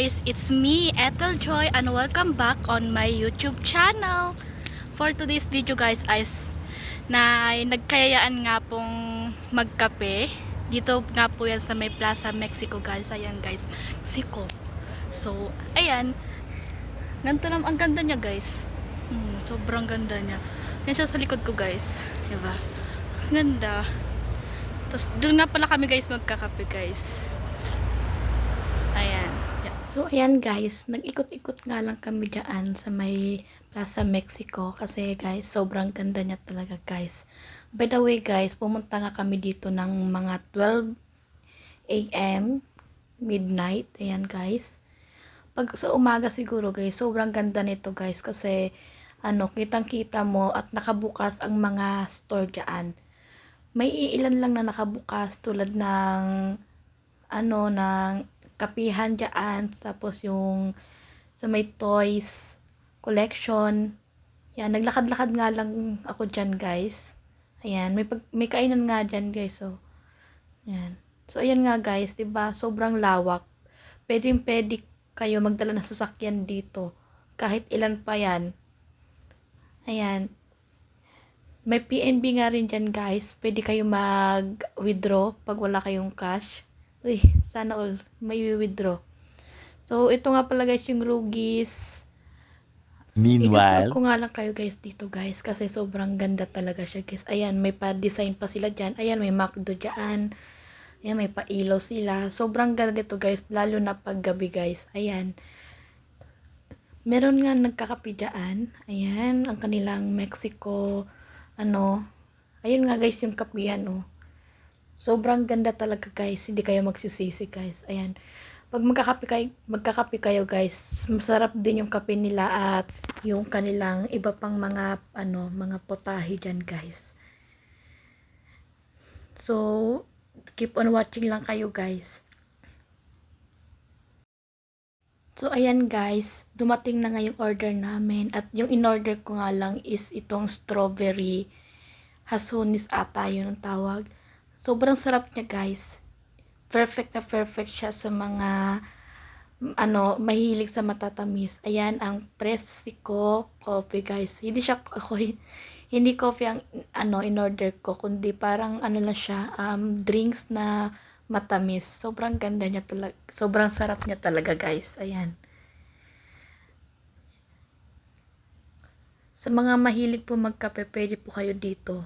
guys, it's me, Ethel Joy, and welcome back on my YouTube channel. For today's video guys na nagkayayaan nga pong magkape. Dito nga po yan sa may Plaza Mexico guys. Ayan guys, Mexico. So, ayan. Ganito naman, ang ganda niya guys. Sobrang ganda niya. Yan siya sa likod ko guys. Diba? Ganda. Tapos, doon nga pala kami guys magkakape guys. Ayan. So, ayan guys, nag-ikot-ikot nga lang kami dyan sa may Plaza Mexico kasi guys, sobrang ganda niya talaga guys. By the way guys, pumunta nga kami dito ng mga 12 AM, midnight, ayan guys. Pag sa umaga siguro guys, sobrang ganda nito guys kasi kitang-kita mo at nakabukas ang mga store dyan. May iilan lang na nakabukas tulad ng ng kapihan dyan, tapos yung sa may toys collection. Yan, naglakad-lakad nga lang ako dyan guys. Ayan, may kainan nga dyan guys. So, yan. So, ayan nga guys, diba? Sobrang lawak. Pwede kayo magdala ng sasakyan dito. Kahit ilan pa yan. Ayan. May PNB nga rin dyan guys. Pwede kayo mag-withdraw pag wala kayong cash. Uy, sana all may withdraw. So, ito nga pala guys yung Rugis. Meanwhile, Itutur ko nga lang kayo guys dito guys kasi sobrang ganda talaga siya guys. Ayan, may pa-design pa sila dyan. Ayan, may McDo dyan. Ayan, may pa-ilaw sila. Sobrang ganda dito guys, lalo na pag gabi guys. Ayan. Meron nga nagkakape dyan. Ayan, ang kanilang Mexico, ayun nga guys yung kapihan, Sobrang ganda talaga guys, hindi kayo magsisisi guys. Ayan. Pag magkakape kayo guys, masarap din yung kape nila at yung kanilang iba pang mga mga potahe diyan guys. So, keep on watching lang kayo guys. So, ayan guys, dumating na nga yung order namin at yung in-order ko nga lang is itong strawberry hasunis ata yun ang tawag. Sobrang sarap niya guys. Perfect na perfect siya sa mga mahilig sa matatamis. Ayan ang Presico coffee guys. Hindi coffee ang in-order ko, kundi parang lang siya, drinks na matamis. Sobrang ganda niya talaga. Sobrang sarap niya talaga guys. Ayan. Sa mga mahilig po magkape, pwede po kayo dito.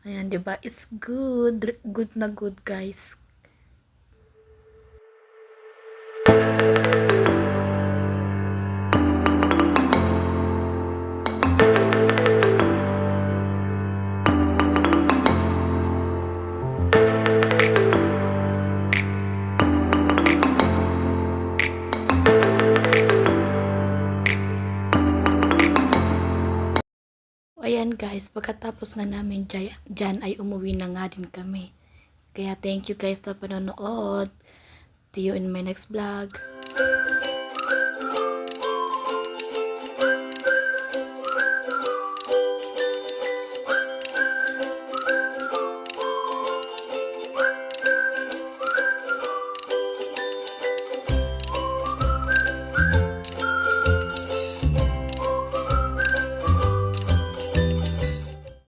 Ayan, diba? It's good. Good na good, guys. Ayan guys, pagkatapos nga namin dyan ay umuwi na nga din kami. Kaya thank you guys sa panonood. See you in my next vlog.